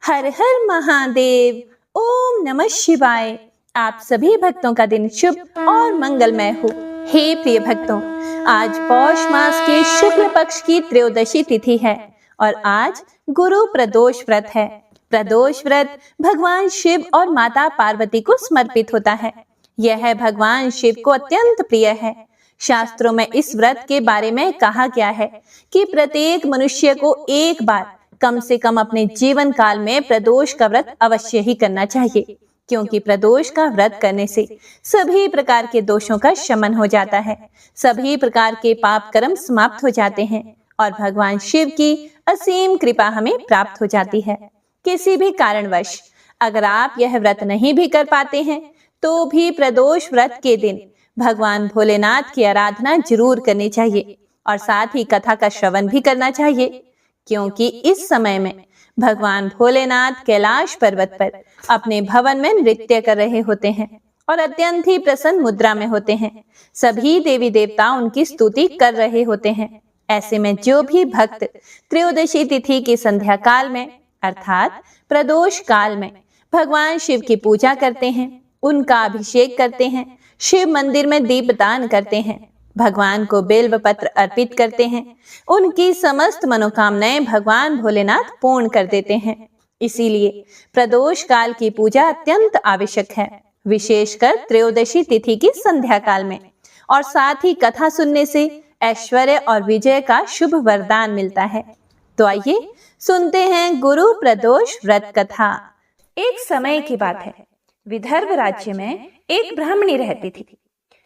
हर हर महादेव। ओम नमः शिवाय। आप सभी भक्तों का दिन शुभ और मंगलमय हो। हे प्रिय भक्तों, आज पौष मास के शुक्ल पक्ष की त्रयोदशी तिथि है और आज गुरु प्रदोष व्रत है। प्रदोष व्रत भगवान शिव और माता पार्वती को समर्पित होता है। यह भगवान शिव को अत्यंत प्रिय है। शास्त्रों में इस व्रत के बारे में कहा गया है कि प्रत्येक मनुष्य को एक बार कम से कम अपने जीवन काल में प्रदोष का व्रत अवश्य ही करना चाहिए, क्योंकि प्रदोष का व्रत करने से सभी प्रकार के दोषों का शमन हो जाता है, सभी प्रकार के पाप कर्म समाप्त हो जाते हैं और भगवान शिव की असीम कृपा हमें प्राप्त हो जाती है। किसी भी कारणवश अगर आप यह व्रत नहीं भी कर पाते हैं तो भी प्रदोष व्रत के दिन भगवान भोलेनाथ की आराधना जरूर करनी चाहिए और साथ ही कथा का श्रवण भी करना चाहिए, क्योंकि इस समय में भगवान भोलेनाथ कैलाश पर्वत पर अपने भवन में नृत्य कर रहे होते हैं और अत्यंत ही प्रसन्न मुद्रा में होते हैं। सभी देवी देवता उनकी स्तुति कर रहे होते हैं। ऐसे में जो भी भक्त त्रयोदशी तिथि की संध्या काल में अर्थात प्रदोष काल में भगवान शिव की पूजा करते हैं, उनका अभिषेक करते हैं, शिव मंदिर में दीपदान करते हैं, भगवान को बेल्व पत्र अर्पित करते हैं, उनकी समस्त मनोकामनाएं भगवान भोलेनाथ पूर्ण कर देते हैं। इसीलिए प्रदोष काल की पूजा अत्यंत आवश्यक है, विशेषकर त्रयोदशी तिथि की संध्या काल में। और साथ ही कथा सुनने से ऐश्वर्य और विजय का शुभ वरदान मिलता है। तो आइए सुनते हैं गुरु प्रदोष व्रत कथा। एक समय की बात है, विदर्भ राज्य में एक ब्राह्मणी रहती थी।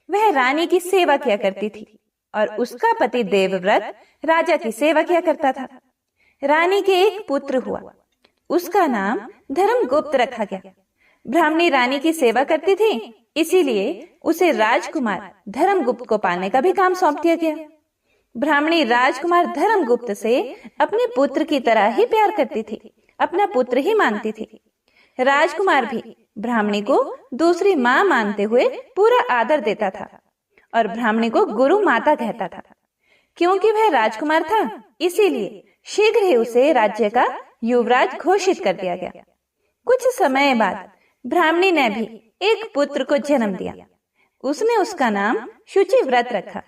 वह रानी की सेवा किया करती थी और उसका पति देवव्रत राजा की सेवा किया करता था। रानी के एक पुत्र हुआ, उसका नाम धर्मगुप्त रखा गया। ब्राह्मणी रानी की सेवा करती थी, इसीलिए उसे राजकुमार धर्मगुप्त को पालने का भी काम सौंप दिया गया। ब्राह्मणी राजकुमार धर्मगुप्त से अपने पुत्र की तरह ही प्यार करती थी, अपना पुत्र ही मानती थी। राजकुमार भी ब्राह्मणी को दूसरी माँ मानते हुए पूरा आदर देता था और ब्राह्मणी को गुरु माता कहता था। क्योंकि वह राजकुमार था, इसीलिए शीघ्र ही उसे राज्य का युवराज घोषित कर दिया गया। कुछ समय बाद ब्राह्मणी ने भी एक पुत्र को जन्म दिया। उसने उसका नाम शुचिव्रत रखा।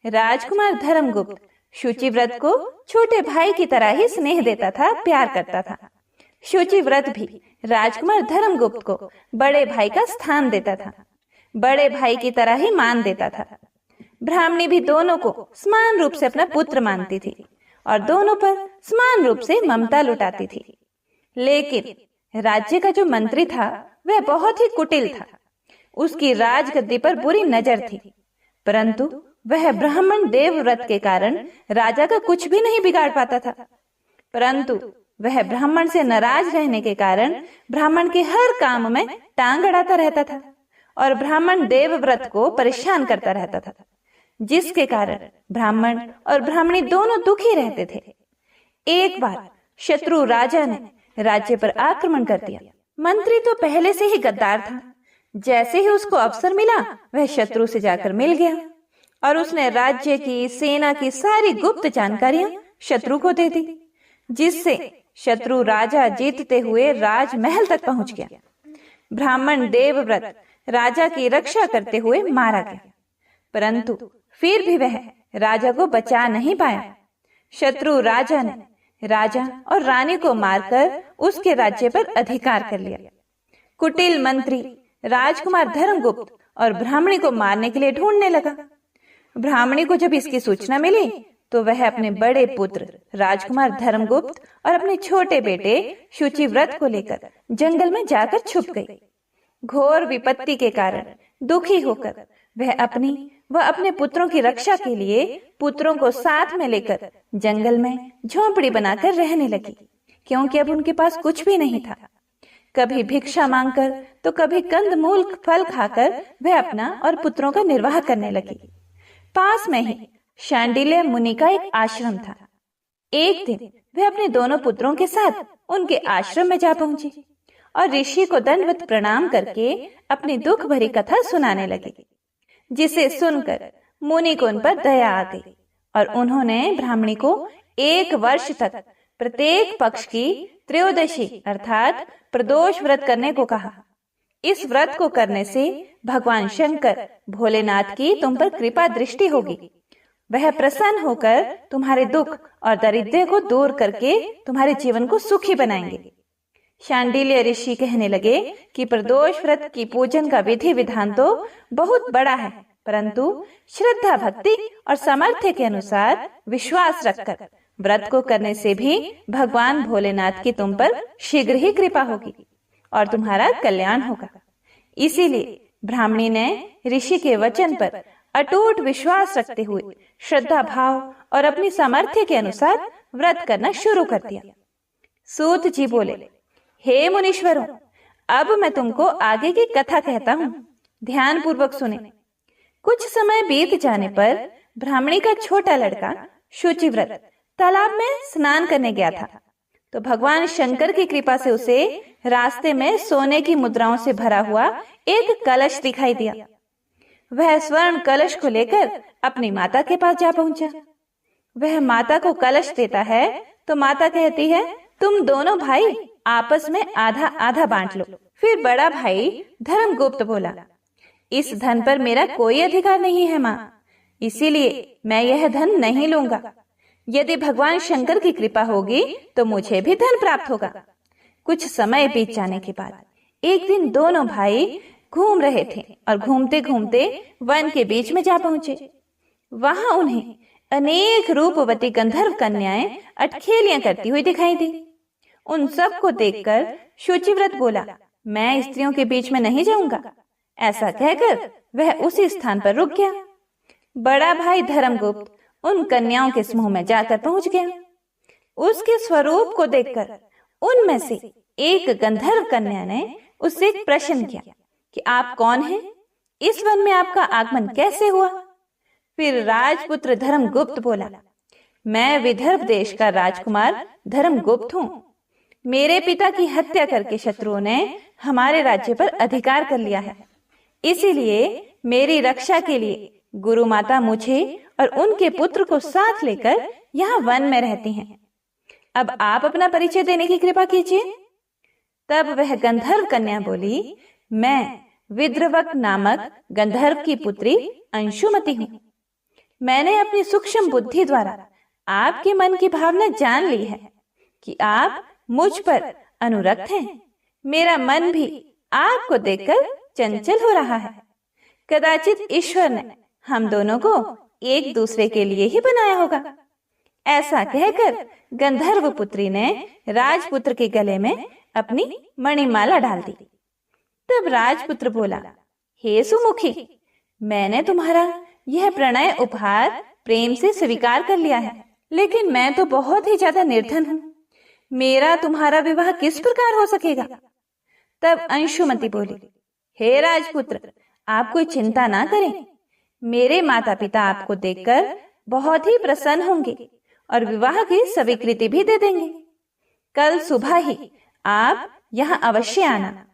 राजकुमार धर्मगुप्त शुचिव्रत को छोटे भाई की तरह ही स्नेह देता था, प्यार करता था। शुचिव्रत भी राजकुमार धर्मगुप्त को बड़े भाई का स्थान देता था, बड़े भाई की तरह ही मान देता था। ब्राह्मणी भी दोनों को समान रूप से अपना पुत्र मानती थी और दोनों पर समान रूप से ममता लुटाती थी। लेकिन राज्य का जो मंत्री था वह बहुत ही कुटिल था। उसकी राजगद्दी पर बुरी नजर थी, परंतु वह ब्राह्मण देवव्रत के कारण राजा का कुछ भी नहीं बिगाड़ पाता था। परंतु वह ब्राह्मण से नाराज रहने के कारण ब्राह्मण के हर काम में टांग अड़ाता रहता था और ब्राह्मण देवव्रत को परेशान करता रहता था, जिसके कारण ब्राह्मण और ब्राह्मणी दोनों दुखी रहते थे। एक बार शत्रु राजा ने राज्य पर आक्रमण कर दिया। मंत्री तो पहले से ही गद्दार था। जैसे ही उसको अवसर मिला वह शत्रु से जाकर मिल गया और उसने राज्य की सेना की सारी गुप्त जानकारियां शत्रु को दे दी, जिससे शत्रु राजा जीतते हुए राजमहल तक पहुंच गया। ब्राह्मण देवव्रत राजा की रक्षा करते हुए मारा गया, परंतु फिर भी वह राजा को बचा नहीं पाया। शत्रु राजा ने राजा और रानी को मारकर उसके राज्य पर अधिकार कर लिया। कुटिल मंत्री राजकुमार धर्मगुप्त और ब्राह्मणी को मारने के लिए ढूंढने लगा। ब्राह्मणी को जब इसकी सूचना मिली तो वह अपने बड़े पुत्र राजकुमार धर्मगुप्त और अपने छोटे बेटे शुचिव्रत को लेकर जंगल में जाकर छुप गई। घोर विपत्ति के कारण दुखी होकर वह अपनी व अपने पुत्रों की रक्षा के लिए पुत्रों को साथ में लेकर जंगल में झोंपड़ी बनाकर रहने लगी, क्योंकि अब उनके पास कुछ भी नहीं था। कभी भिक्षा मांगकर तो कभी कंदमूल फल खाकर वह अपना और पुत्रों का निर्वाह करने लगी। पास में ही शांडिल्य मुनि का एक आश्रम था। एक दिन वह अपने दोनों पुत्रों के साथ उनके आश्रम में जा पहुंची और ऋषि को दंडवत प्रणाम करके अपनी दुख भरी कथा सुनाने लगी, जिसे सुनकर मुनि को उन पर दया आ गई और उन्होंने ब्राह्मणी को 1 वर्ष तक प्रत्येक पक्ष की त्रयोदशी अर्थात प्रदोष व्रत करने को कहा। इस व्रत को करने से भगवान शंकर भोलेनाथ की तुम पर कृपा दृष्टि होगी। वह प्रसन्न होकर तुम्हारे दुख और दरिद्र को दूर करके तुम्हारे जीवन को सुखी बनाएंगे। शांडिल्य ऋषि कहने लगे कि प्रदोष व्रत की पूजन का विधि विधान तो बहुत बड़ा है, परंतु श्रद्धा भक्ति और सामर्थ्य के अनुसार विश्वास रखकर व्रत को करने से भी भगवान भोलेनाथ की तुम पर शीघ्र ही कृपा होगी और तुम्हारा कल्याण होगा। इसीलिए ब्राह्मणी ने ऋषि के वचन पर अटूट विश्वास रखते हुए श्रद्धा भाव और अपनी सामर्थ्य के अनुसार व्रत करना शुरू कर दिया। सूत जी बोले, हे मुनीश्वरों, अब मैं तुमको आगे की कथा कहता हूँ, ध्यान पूर्वक सुने। कुछ समय बीत जाने पर ब्राह्मणी का छोटा लड़का शुचिव्रत तालाब में स्नान करने गया था, तो भगवान शंकर की कृपा से उसे रास्ते में सोने की मुद्राओं से भरा हुआ एक कलश दिखाई दिया। वह स्वर्ण कलश को लेकर अपनी माता के पास जा पहुंचा। वह माता को कलश देता है तो माता कहती है, तुम दोनों भाई आपस में आधा आधा बांट लो। फिर बड़ा भाई धर्मगुप्त बोला, इस धन पर मेरा कोई अधिकार नहीं है माँ, इसीलिए मैं यह धन नहीं लूंगा। यदि भगवान शंकर की कृपा होगी तो मुझे भी धन प्राप्त होगा। कुछ समय बीत जाने के बाद एक दिन दोनों भाई घूम रहे थे और घूमते घूमते वन के बीच में जा पहुंचे। वहां उन्हें अनेक रूपवती गंधर्व कन्याएं अटखेलियां करती हुई दिखाई दी। उन सब को देखकर शुचिव्रत बोला, मैं स्त्रियों के बीच में नहीं जाऊंगा। ऐसा कहकर वह उसी स्थान पर रुक गया। बड़ा भाई धर्मगुप्त उन कन्याओं के समूह में जाकर पहुंच गया। उसके स्वरूप को देखकर उनमें से एक गंधर्व कन्या ने उससे एक प्रश्न किया कि आप कौन हैं? इस वन में आपका आगमन कैसे हुआ? फिर राजपुत्र धर्मगुप्त बोला, मैं विदर्भ देश का राजकुमार धर्मगुप्त हूँ। मेरे पिता की हत्या करके शत्रुओं ने हमारे राज्य पर अधिकार कर लिया है, इसीलिए मेरी रक्षा के लिए गुरु माता मुझे और उनके पुत्र को साथ लेकर यहाँ वन में रहती हैं। अब आप अपना परिचय देने की कृपा कीजिए। तब वह गंधर्व कन्या बोली, मैं विद्रवक नामक गंधर्व की पुत्री अंशुमति हूँ। मैंने अपनी सूक्ष्म बुद्धि द्वारा आपके मन की भावना जान ली है कि आप मुझ पर अनुरक्त हैं। मेरा मन भी आपको देखकर चंचल हो रहा है। कदाचित ईश्वर ने हम दोनों को एक दूसरे के लिए ही बनाया होगा। ऐसा कहकर गंधर्व पुत्री ने राजपुत्र के गले में अपनी मणिमाला डाल दी। तब राजपुत्र बोला, हे सुमुखी, मैंने तुम्हारा यह प्रणय उपहार प्रेम से स्वीकार कर लिया है, लेकिन मैं तो बहुत ही ज्यादा निर्धन हूँ। मेरा तुम्हारा विवाह किस प्रकार हो सकेगा? तब अंशुमति बोली, हे राजपुत्र, आप कोई चिंता ना करें। मेरे माता पिता आपको देखकर बहुत ही प्रसन्न होंगे और विवाह की स्वीकृति भी दे देंगे। कल सुबह ही आप यहाँ अवश्य आना।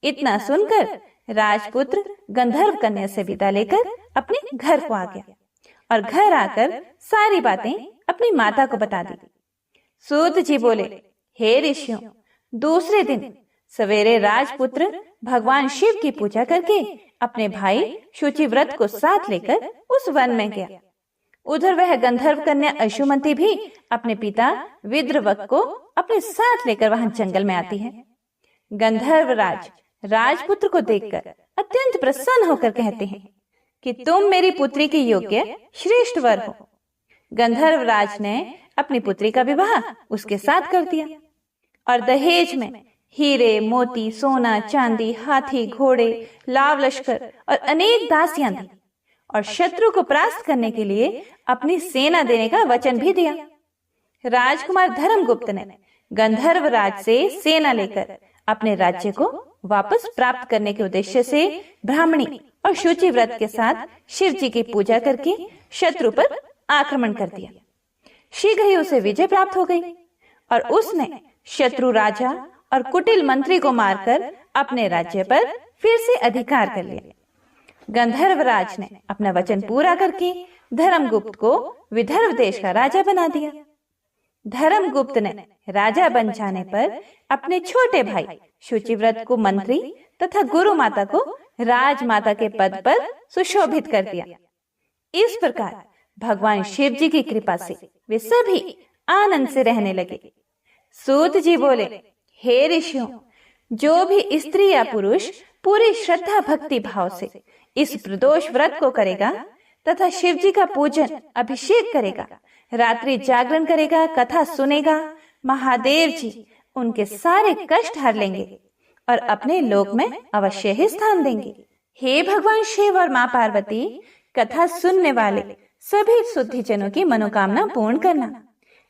इतना सुनकर राजपुत्र गंधर्व कन्या से विदा लेकर अपने घर को आ गया और घर आकर सारी बातें अपनी माता को बता दी। सूत जी बोले, हे ऋषियों, दूसरे दिन सवेरे राजपुत्र भगवान शिव की पूजा करके अपने भाई शुचिव्रत को साथ लेकर उस वन में गया। उधर वह गंधर्व कन्या अंशुमति भी अपने पिता विद्रवक को अपने साथ लेकर वहां जंगल में आती है। गंधर्व राज राजपुत्र को देखकर अत्यंत प्रसन्न होकर कहते हैं कि तुम मेरी पुत्री के योग्य श्रेष्ठ वर हो। गंधर्व राज ने अपनी पुत्री का विवाह उसके साथ कर दिया और दहेज में हीरे, मोती, सोना, चांदी, हाथी, घोड़े, लाव लश्कर और अनेक दासियां दी और शत्रु को परास्त करने के लिए अपनी सेना देने का वचन भी दिया। राजकुमार धर्मगुप्त ने गंधर्व राज से सेना लेकर अपने राज्य को वापस प्राप्त करने के उद्देश्य से ब्राह्मणी और शुचिव्रत के साथ शिव जी की पूजा करके शत्रु पर आक्रमण कर दिया। शीघ्र ही उसे विजय प्राप्त हो गई और उसने शत्रु राजा और कुटिल मंत्री को मारकर अपने राज्य पर फिर से अधिकार कर लिया। गंधर्व राज ने अपना वचन पूरा करके धर्मगुप्त को विदर्भ देश का राजा बना दिया। धर्मगुप्त ने राजा बन जाने पर अपने छोटे भाई शुचिव्रत को मंत्री तथा गुरु माता को राजमाता के पद पर सुशोभित कर दिया। इस प्रकार भगवान शिव जी की कृपा से वे सभी आनंद से रहने लगे। सूत जी बोले, हे ऋषियों, जो भी स्त्री या पुरुष पूरी श्रद्धा भक्ति भाव से इस प्रदोष व्रत को करेगा तथा शिव जी का पूजन अभिषेक करेगा, रात्रि जागरण करेगा, कथा सुनेगा, महादेव जी उनके सारे कष्ट हर लेंगे और अपने लोक में अवश्य ही स्थान देंगे। हे भगवान शिव और माँ पार्वती, कथा सुनने वाले सभी शुद्धिजनों की मनोकामना पूर्ण करना।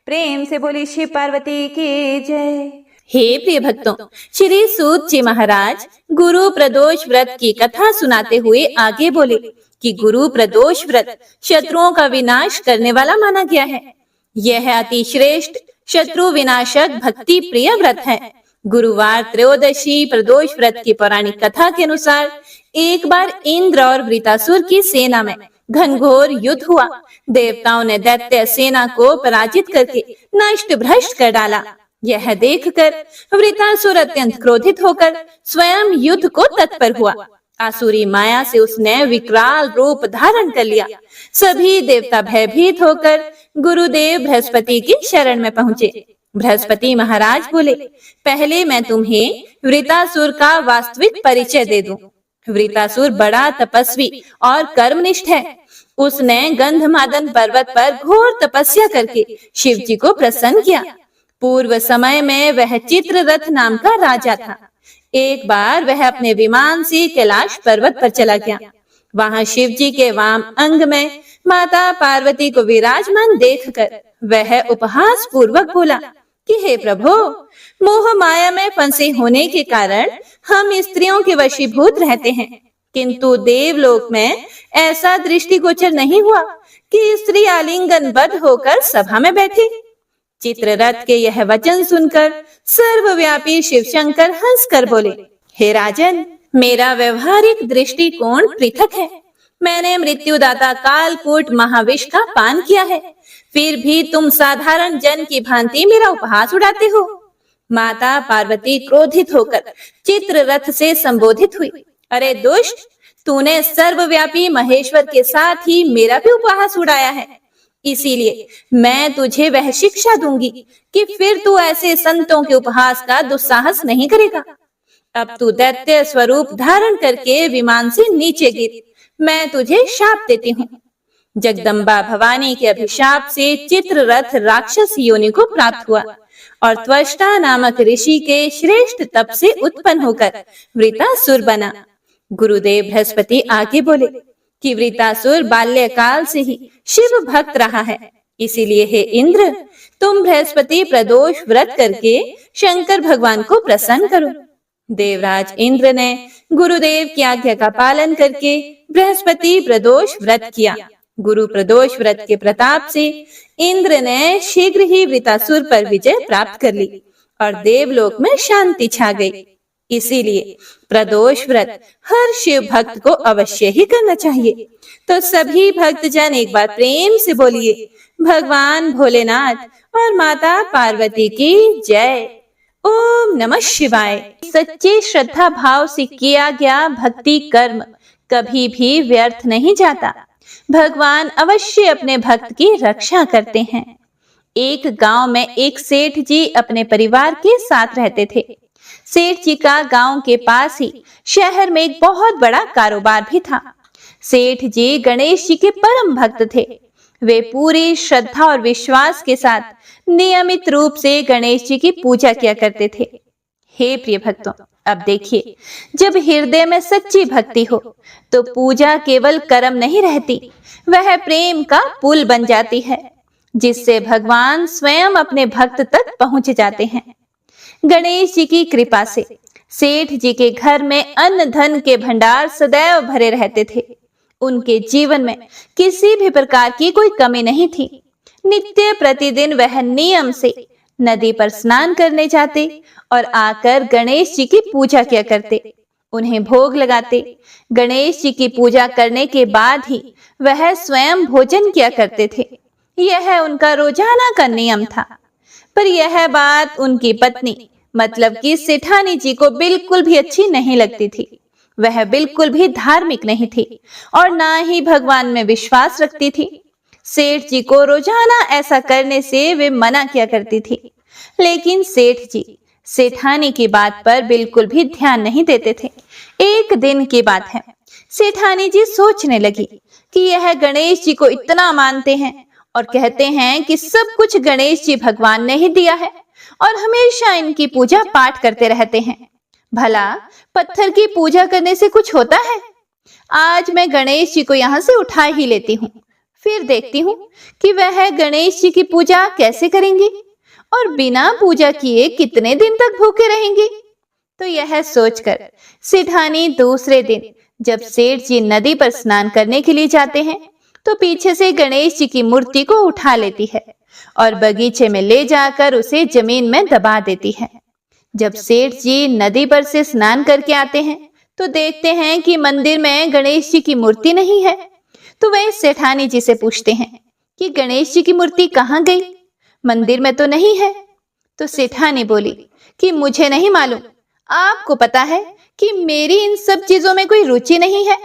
प्रेम से बोली शिव पार्वती की जय। हे प्रिय भक्तों, श्री सूत जी महाराज गुरु प्रदोष व्रत की कथा सुनाते हुए आगे बोले कि गुरु प्रदोष व्रत शत्रुओं का विनाश करने वाला माना गया है। यह अति श्रेष्ठ शत्रु विनाशक भक्ति प्रिय व्रत है। गुरुवार त्रयोदशी प्रदोष व्रत की पौराणिक कथा के अनुसार एक बार इंद्र और वृतासुर की सेना में घनघोर युद्ध हुआ। देवताओं ने दैत्य सेना को पराजित करके नष्ट भ्रष्ट कर डाला। यह देखकर वृतासुर अत्यंत क्रोधित होकर स्वयं युद्ध को तत्पर हुआ। आसुरी माया से उसने विकराल रूप धारण कर लिया। सभी देवता भयभीत होकर गुरुदेव बृहस्पति की शरण में पहुंचे। बृहस्पति महाराज बोले, पहले मैं तुम्हें वृतासुर का वास्तविक परिचय दे दूं। वृतासुर बड़ा तपस्वी और कर्मनिष्ठ है। उसने गंधमादन पर्वत पर घोर तपस्या करके शिव जी को प्रसन्न किया। पूर्व समय में वह चित्ररथ नाम का राजा था। एक बार वह अपने विमान से कैलाश पर्वत पर चला गया। वहां शिव जी के वाम अंग में माता पार्वती को विराजमान देखकर वह उपहास पूर्वक बोला कि हे प्रभु, मोह माया में फंसे होने के कारण हम स्त्रियों के वशीभूत रहते हैं, किंतु देवलोक में ऐसा दृष्टिगोचर नहीं हुआ कि स्त्री आलिंगनबद्ध होकर सभा में बैठी। चित्ररथ के यह वचन सुनकर सर्वव्यापी शिव शंकर हंसकर बोले, हे राजन, मेरा व्यवहारिक दृष्टिकोण पृथक है। मैंने मृत्युदाता कालकूट महाविष का पान किया है, फिर भी तुम साधारण जन की भांति मेरा उपहास उड़ाते हो। माता पार्वती क्रोधित होकर चित्ररथ से संबोधित हुई, अरे दुष्ट, तूने सर्वव्यापी महेश्वर के साथ ही मेरा भी उपहास उड़ाया है। इसीलिए मैं तुझे वह शिक्षा दूंगी कि फिर तू ऐसे संतों के उपहास का दुस्साहस नहीं करेगा। अब तू दैत्य स्वरूप धारण करके विमान से नीचे गिर। मैं तुझे शाप देती हूँ। जगदम्बा भवानी के अभिशाप से चित्ररथ राक्षस योनि को प्राप्त हुआ और त्वष्टा नामक ऋषि के श्रेष्ठ तप से उत्पन्न होकर वृतासुर बना। गुरुदेव बृहस्पति आगे बोले कि वृतासुर बाल्यकाल से ही शिव भक्त रहा है। इसीलिए हे इंद्र, तुम बृहस्पति प्रदोष व्रत करके शंकर भगवान को प्रसन्न करो। देवराज इंद्र ने गुरुदेव की आज्ञा का पालन करके बृहस्पति प्रदोष व्रत किया। गुरु प्रदोष व्रत के प्रताप से इंद्र ने शीघ्र ही वृतासुर पर विजय प्राप्त कर ली और देवलोक में शांति छा गई। इसीलिए प्रदोष व्रत हर शिव भक्त को अवश्य ही करना चाहिए। तो सभी भक्तजन एक बार प्रेम से बोलिए, भगवान भोलेनाथ और माता पार्वती की जय। ओम नमः शिवाय। सच्चे श्रद्धा भाव से किया गया भक्ति कर्म कभी भी व्यर्थ नहीं जाता। भगवान अवश्य अपने भक्त की रक्षा करते हैं। एक गांव में एक सेठ जी अपने परिवार के साथ रहते थे। सेठ जी का गांव के पास ही शहर में एक बहुत बड़ा कारोबार भी था। सेठ जी गणेश जी के परम भक्त थे। वे पूरी श्रद्धा और विश्वास के साथ नियमित रूप से गणेश जी की पूजा किया करते थे। हे प्रिय भक्तों, अब देखिए, जब हृदय में सच्ची भक्ति हो तो पूजा केवल कर्म नहीं रहती, वह प्रेम का पुल बन जाती है, जिससे भगवान स्वयं अपने भक्त तक पहुंच जाते हैं। गणेश जी की कृपा से सेठ जी के घर में अन्न धन के भंडार सदैव भरे रहते थे। उनके जीवन में किसी भी प्रकार की कोई कमी नहीं थी। नित्य प्रतिदिन वह नियम से नदी पर स्नान करने जाते और आकर गणेश जी की पूजा किया करते, उन्हें भोग लगाते। गणेश जी की पूजा करने के बाद ही वह स्वयं भोजन किया करते थे। यह उनका रोजाना का नियम था। पर यह बात उनकी पत्नी मतलब कि सेठानी जी को बिल्कुल भी अच्छी नहीं लगती थी। वह बिल्कुल भी धार्मिक नहीं थी और ना ही भगवान में विश्वास रखती थी। सेठ जी को रोजाना ऐसा करने से वे मना किया करती थी, लेकिन सेठ जी सेठानी की बात पर बिल्कुल भी ध्यान नहीं देते थे। एक दिन की बात है, सेठानी जी सोचने लगी कि यह गणेश जी को इतना मानते हैं और कहते हैं कि सब कुछ गणेश जी भगवान ने ही दिया है और हमेशा इनकी पूजा पाठ करते रहते हैं। भला पत्थर की पूजा करने से कुछ होता है? आज मैं गणेश जी को यहाँ से उठा ही लेती हूँ, फिर देखती हूँ कि वह गणेश जी की पूजा कैसे करेंगी और बिना पूजा किए कितने दिन तक भूखे रहेंगी। तो यह सोचकर सेठानी दूसरे दिन जब सेठ जी नदी पर स्नान करने के लिए जाते हैं तो पीछे से गणेश जी की मूर्ति को उठा लेती है और बगीचे में ले जाकर उसे जमीन में दबा देती है। जब सेठ जी नदी पर से स्नान करके आते हैं तो देखते हैं कि मंदिर में गणेश जी की मूर्ति नहीं है। तो वे सेठानी जी से पूछते हैं कि गणेश जी की मूर्ति कहाँ गई, मंदिर में तो नहीं है। तो सेठानी बोली कि मुझे नहीं मालूम, आपको पता है कि मेरी इन सब चीजों में कोई रुचि नहीं है।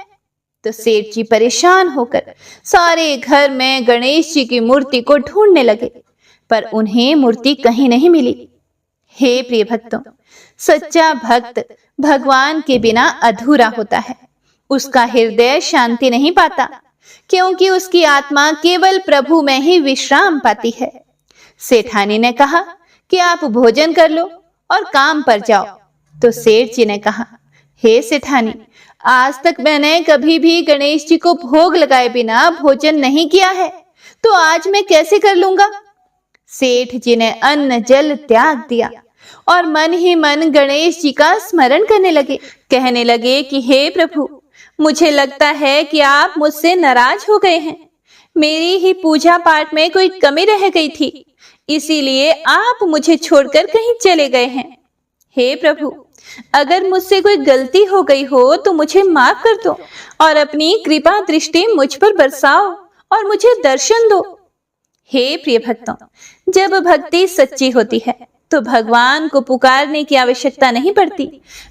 तो सेठ जी परेशान होकर सारे घर में गणेश जी की मूर्ति को ढूंढने लगे, पर उन्हें मूर्ति कहीं नहीं मिली। हे प्रिय भक्तों, सच्चा भक्त भगवान के बिना अधूरा होता है। उसका हृदय शांति नहीं पाता, क्योंकि उसकी आत्मा केवल प्रभु में ही विश्राम पाती है। सेठानी ने कहा कि आप भोजन कर लो और काम पर जाओ। तो सेठ जी ने कहा, हे सेठानी, आज तक मैंने कभी भी गणेश जी को भोग लगाए बिना भोजन नहीं किया है, तो आज मैं कैसे कर लूंगा। सेठ जी ने अन्न जल त्याग दिया और मन ही मन गणेश जी का स्मरण करने लगे। कहने लगे कि हे प्रभु, मुझे लगता है कि आप मुझसे नाराज हो गए हैं। मेरी ही पूजा पाठ में कोई कमी रह गई थी, इसीलिए आप मुझे छोड़कर कहीं चले गए हैं। हे प्रभु, अगर मुझसे कोई गलती हो गई हो तो मुझे माफ कर दो और अपनी कृपा दृष्टि मुझ पर बरसाओ और मुझे दर्शन दो। हे प्रिय भक्तों, जब भक्ति सच्ची होती है तो भगवान को पुकारने की आवश्यकता नहीं पड़ती,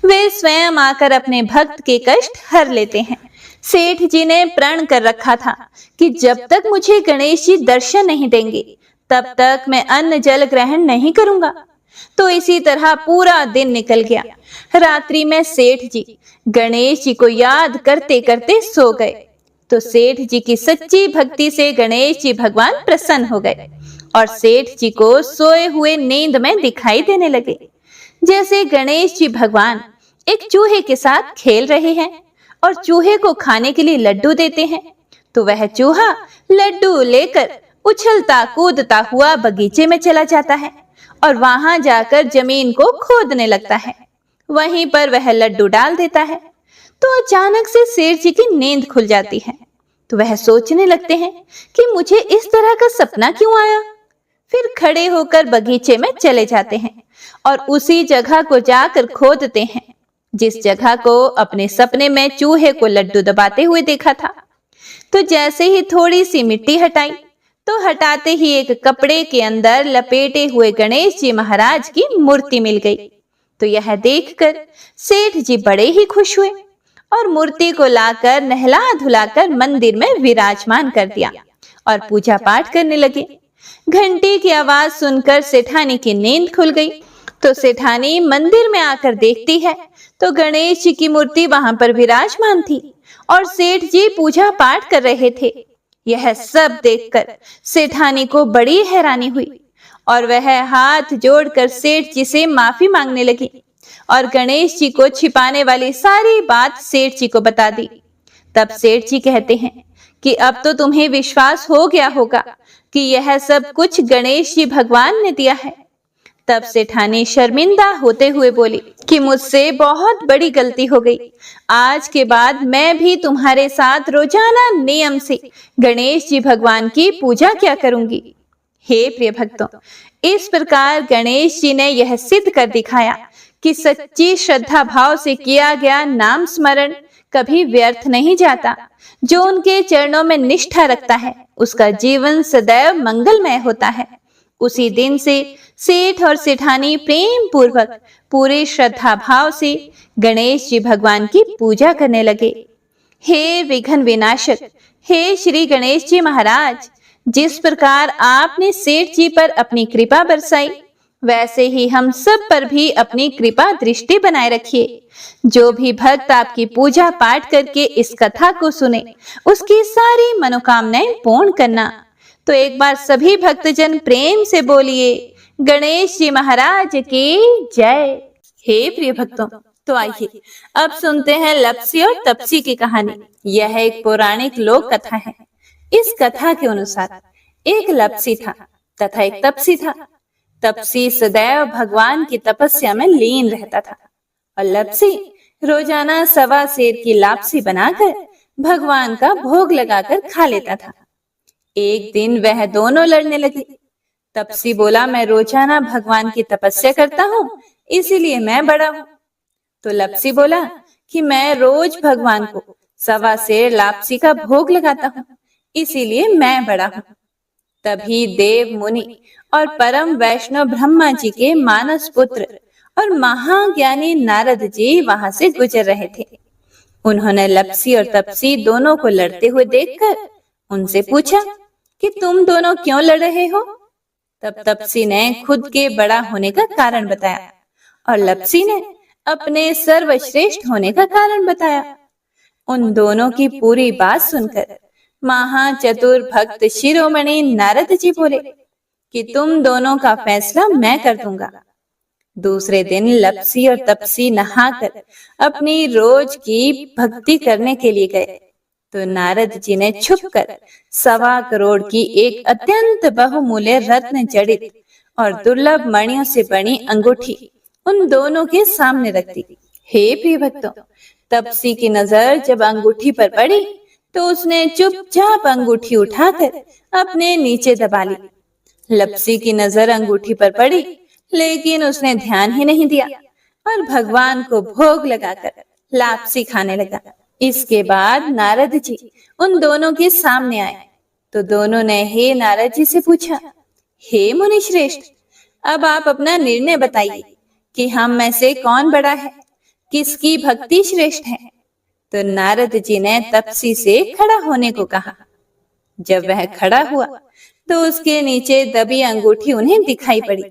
वे स्वयं आकर अपने भक्त के कष्ट हर लेते हैं। सेठ जी ने प्रण कर रखा था कि जब तक मुझे गणेश जी दर्शन नहीं देंगे तब तक मैं अन्न जल ग्रहण नहीं करूंगा। तो इसी तरह पूरा दिन निकल गया। रात्रि में सेठ जी गणेश जी को याद करते करते सो गए। तो सेठ जी की सच्ची भक्ति से गणेश जी भगवान प्रसन्न हो गए और सेठ जी को सोए हुए नींद में दिखाई देने लगे, जैसे गणेश जी भगवान एक चूहे के साथ खेल रहे हैं और चूहे को खाने के लिए लड्डू देते हैं। तो वह चूहा लड्डू लेकर उछलता कूदता हुआ बगीचे में चला जाता है और वहां जाकर जमीन को खोदने लगता है। वहीं पर वह लड्डू डाल देता है। तो अचानक से सेठ जी की नींद खुल जाती है। तो वह सोचने लगते हैं कि मुझे इस तरह का सपना क्यों आया। फिर खड़े होकर बगीचे में चले जाते हैं और उसी जगह को जाकर खोदते हैं जिस जगह को अपने सपने में चूहे को लड्डू दबाते हुए देखा था। तो जैसे ही थोड़ी सी मिट्टी हटाई तो हटाते ही एक कपड़े के अंदर लपेटे हुए गणेश जी महाराज की मूर्ति मिल गई। तो यह देखकर सेठ जी बड़े ही खुश हुए और मूर्ति को लाकर नहला धुलाकर मंदिर में विराजमान कर दिया और पूजा पाठ करने लगे। घंटी की आवाज सुनकर सेठानी की नींद खुल गई। तो सेठानी मंदिर में आकर देखती है तो गणेश जी की मूर्ति वहां पर विराजमान थी और सेठ जी पूजा पाठ कर रहे थे। यह सब देखकर सेठानी को बड़ी हैरानी हुई और वह हाथ जोड़कर सेठ जी से माफी मांगने लगी और गणेश जी को छिपाने वाली सारी बात सेठ जी को बता दी। तब सेठ जी कहते हैं कि अब तो तुम्हें विश्वास हो गया होगा कि यह सब कुछ गणेश जी भगवान ने दिया है। तब सेठानी शर्मिंदा होते हुए बोली कि मुझसे बहुत बड़ी गलती हो गई। आज के बाद मैं भी तुम्हारे साथ रोजाना नियम से गणेश जी भगवान की पूजा किया करूंगी। हे प्रिय भक्तों, इस प्रकार गणेश जी ने यह सिद्ध कर दिखाया कि सच्ची श्रद्धा भाव से किया गया नाम स्मरण कभी व्यर्थ नहीं जाता। जो उनके चरणों में निष्ठा रखता है उसका जीवन सदैव मंगलमय होता है। उसी दिन से सेठ और सेठानी प्रेम पूर्वक पूरे श्रद्धा भाव से गणेश जी भगवान की पूजा करने लगे। हे विघ्न विनाशक, हे श्री गणेश जी महाराज, जिस प्रकार आपने सेठ जी पर अपनी कृपा बरसाई, वैसे ही हम सब पर भी अपनी कृपा दृष्टि बनाए रखिए। जो भी भक्त आपकी पूजा पाठ करके इस कथा को सुने, उसकी सारी मनोकामनाएं पूर्ण करना। तो एक बार सभी भक्तजन प्रेम से बोलिए, गणेश जी महाराज की जय। हे प्रिय भक्तों, तो आइए अब सुनते हैं लप्सी और तप्सी की कहानी। यह एक पौराणिक लोक कथा है। इस कथा के अनुसार एक लप्सी था तथा एक तप्सी था। तप्सी सदैव भगवान की तपस्या में लीन रहता था और लप्सी रोजाना 1.25 सेर की लापसी बनाकर भगवान का भोग लगाकर खा लेता था। एक दिन वह दोनों लड़ने लगे। तप्सी बोला, मैं रोजाना भगवान की तपस्या करता हूँ, इसीलिए मैं बड़ा हूँ। तो लप्सी बोला कि मैं रोज भगवान को 1.25 सेर लापसी का भोग लगाता हूँ, इसीलिए मैं बड़ा हूँ। तभी देव मुनि और परम वैष्णव ब्रह्मा जी के मानस पुत्र और महाज्ञानी नारद जी वहां से गुजर रहे थे। उन्होंने लप्सी और तप्सी दोनों को लड़ते हुए देखकर उनसे पूछा कि तुम दोनों क्यों लड़ रहे हो। तब तप्सी ने खुद के बड़ा होने का कारण बताया और लप्सी ने अपने सर्वश्रेष्ठ होने का कारण बताया। उन दोनों की पूरी बात सुनकर महाचतुर भक्त शिरोमणि नारद जी बोले कि तुम दोनों का फैसला मैं कर दूंगा। दूसरे दिन लप्सी और तप्सी नहाकर अपनी रोज की भक्ति करने के लिए गए तो नारद जी ने छुपकर 1.25 करोड़ की एक अत्यंत बहुमूल्य रत्न जड़ित और दुर्लभ मणियों से बनी अंगूठी उन दोनों के सामने रख दी। हे प्रिय भक्तों, तप्सी की नजर जब अंगूठी पर पड़ी तो उसने चुपचाप अंगूठी उठाकर अपने नीचे दबा ली। लप्सी की नजर अंगूठी पर पड़ी, लेकिन उसने ध्यान ही नहीं दिया और भगवान को भोग लगाकर लापसी खाने लगा। इसके बाद नारद जी उन दोनों के सामने आए तो दोनों ने हे नारद जी से पूछा, हे मुनि श्रेष्ठ, अब आप अपना निर्णय बताइए कि हम में से कौन बड़ा है, किसकी भक्ति श्रेष्ठ है। तो नारद जी ने तप्सी से खड़ा होने को कहा। जब वह खड़ा हुआ तो उसके नीचे दबी अंगूठी उन्हें दिखाई पड़ी।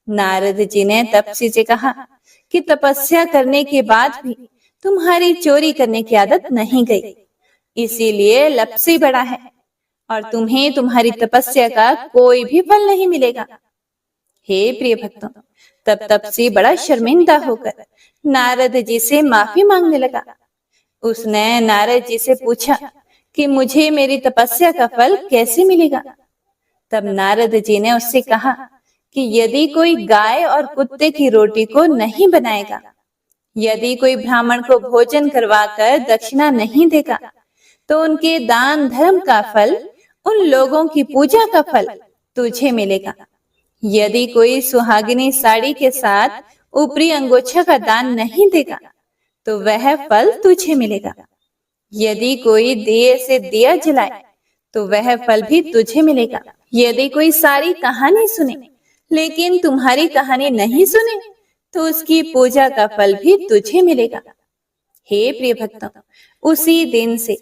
नारद जी ने तप्सी से कहा कि तपस्या करने के बाद भी तुम्हारी चोरी करने की आदत नहीं गई, इसीलिए लप्सी बड़ा है और तुम्हें तुम्हारी तपस्या का कोई भी फल नहीं मिलेगा। हे प्रिय भक्तों, तब तप्सी बड़ा शर्मिंदा होकर नारद जी से माफी मांगने लगा। उसने नारद जी से पूछा कि मुझे मेरी तपस्या का फल कैसे मिलेगा। तब नारद जी ने उससे कहा कि यदि कोई गाय और कुत्ते की रोटी को नहीं बनाएगा, यदि कोई ब्राह्मण को भोजन करवाकर दक्षिणा नहीं देगा, तो उनके दान धर्म का फल, उन लोगों की पूजा का फल तुझे मिलेगा। यदि कोई सुहागिनी साड़ी के साथ ऊपरी अंगोछा का दान नहीं देगा, तो वह फल तुझे मिलेगा। यदि कोई दिए से दिया जलाए, तो वह फल भी तुझे मिलेगा। यदि कोई सारी कहानी सुने लेकिन तुम्हारी कहानी नहीं सुने, तो उसकी पूजा का फल भी तुझे मिलेगा। हे प्रिय भक्तों, उसी दिन से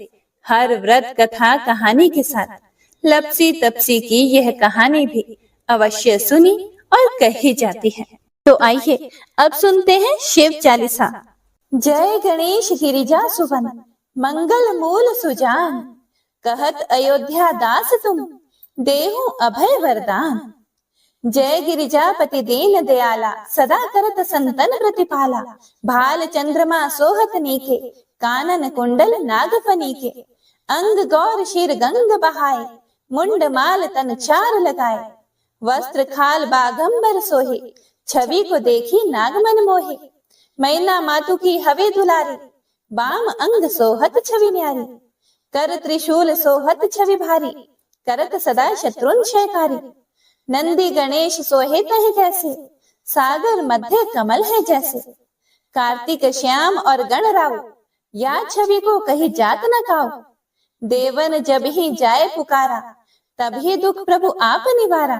हर व्रत कथा कहानी के साथ लप्सी तप्सी की यह कहानी भी अवश्य सुनी और कही जाती है। तो आइए अब सुनते हैं शिव चालीसा। जय गणेश गिरिजा सुवन, मंगल मूल सुजान, कहत अयोध्या दास तुम, देहु अभय वरदान। जय गिरिजापति दीन दयाला, सदा करत संतन प्रतिपाला। भाल चंद्रमा सोहत नीके, कानन कुंडल नागफनी के। अंग गौर शीर गंग बहाए, मुंड माल तन चार लगाए। वस्त्र खाल बागंबर सोहे, छवि को देखी नागमन मोहे। मैना मातु की हवे दुलारी, बाम अंग सोहत छवि न्यारी। कर त्रिशूल सोहत छवि भारी, करत सदा शत्रुन क्षयकारी। नंदी गणेश सोहे तह जैसे, सागर मध्य कमल है जैसे। कार्तिक श्याम और गण राव, या छवि को कही जात न काऊ। देवन जब ही जाए पुकारा, तभी दुख प्रभु आप निवारा।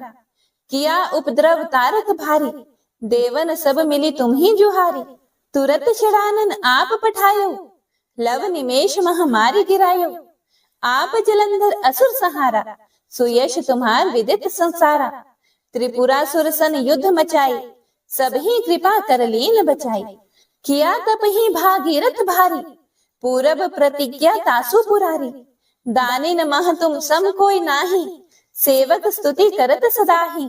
किया उपद्रव तारक भारी, देवन सब मिली तुम ही जुहारी। तुरत षडानन आप पठायो, लव निमेष महामारी गिरायो। आप जलंधर असुर सहारा, सुयश तुम्हार विदित संसारा। त्रिपुरासुर सन युद्ध मचाई, सबही कृपा कर लीन बचाई। किया तप ही भागीरथ भारी, पूरब प्रतिज्ञा तासु पुरारी। दानिन मह तुम सम कोई नाही, सेवक स्तुति करत सदाही।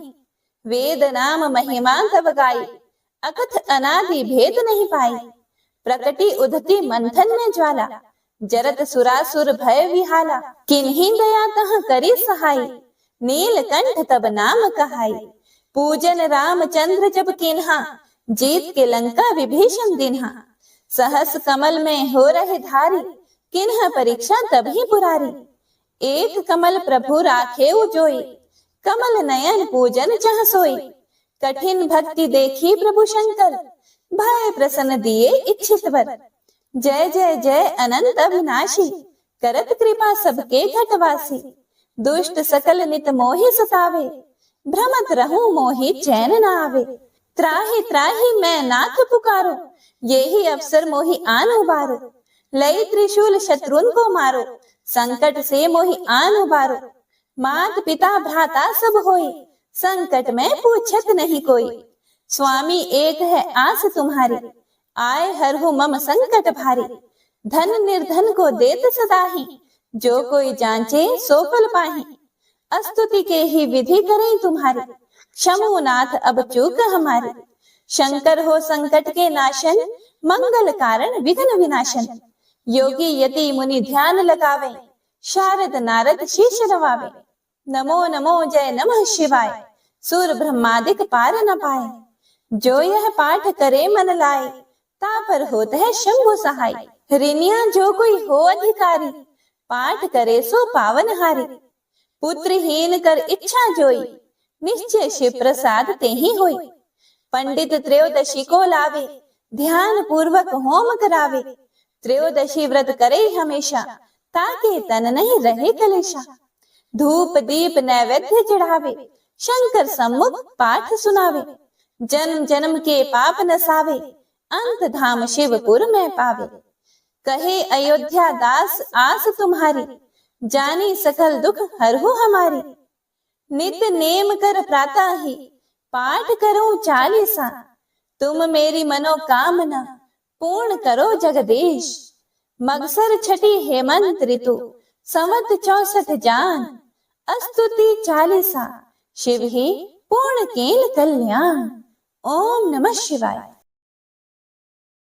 वेद नाम महिमा तब गाई, अकथ अनादि भेद नहीं पाई। प्रकटी उधती मंथन में ज्वाला, जरत सुरासुर भय विहाला। किन्हीं दया तह करी सहाई, नीलकंठ तब नाम कहाई। पूजन रामचंद्र जब किन्हा, जीत के लंका विभीषण दिन्हा। सहस कमल में हो रहे धारी, किन्ह परीक्षा तभी पुरारी। एक कमल प्रभु राखे जोई, कमल नयन पूजन चह सोई। कठिन भक्ति देखी प्रभु शंकर, भय प्रसन्न दिए इच्छित वर। जय जय जय अनंत अविनाशी, करत कृपा सबके घटवासी। दुष्ट सकल नित मोहि सतावे, भ्रमत रहूं मोहि चैन न आवे। त्राहि त्राहि मैं नाथ पुकारो, यही अवसर मोहि आन उबारो। लई त्रिशूल शत्रुन को मारो, संकट से मोहि आन उबारो। मात पिता भ्राता सब होई, संकट में पूछत नहीं कोई। स्वामी एक है आस तुम्हारी, आए हरहु मम संकट भारी। धन निर्धन को देत सदाही, जो कोई जांचे सो फल पाही। अस्तुति के ही विधि करें तुम्हारी, क्षमो नाथ अब चूक हमारी। शंकर हो संकट के नाशन, मंगल कारण विघ्न विनाशन। योगी यति मुनि ध्यान लगावे, शारद नारद शीश नवावे। नमो नमो जय नमः शिवाय, सुर ब्रह्मादिक पार न पाए। जो यह पाठ करे मन लाए, तापर होत है शंभु सहाय। ऋनिया जो कोई हो अधिकारी, पाठ करे सो पावन हारी। पुत्रहीन कर इच्छा जोई, निश्चय शिव प्रसाद ते ही होई। पंडित त्रयोदशी को लावे, ध्यान पूर्वक होम करावे। त्रयोदशी व्रत करे हमेशा, ताके तन नहीं रहे कलेशा। धूप दीप नैवेद्य चढ़ावे, शंकर सम्मुख पाठ सुनावे। जन्म जन्म के पाप नसावे, अंत धाम शिवपुर में पावे। कहे अयोध्या दास आस तुम्हारी, जानी सकल दुख हरहु हमारी। नित नेम कर प्रातः ही, पाठ करो चालीसा। तुम मेरी मनोकामना, पूर्ण करो जगदीश। मगसर छठी हेमंत ऋतु, संवत 64 जान। अस्तुति चालीसा, शिव ही पूर्ण कील कल्याण। ओम नमः शिवाय।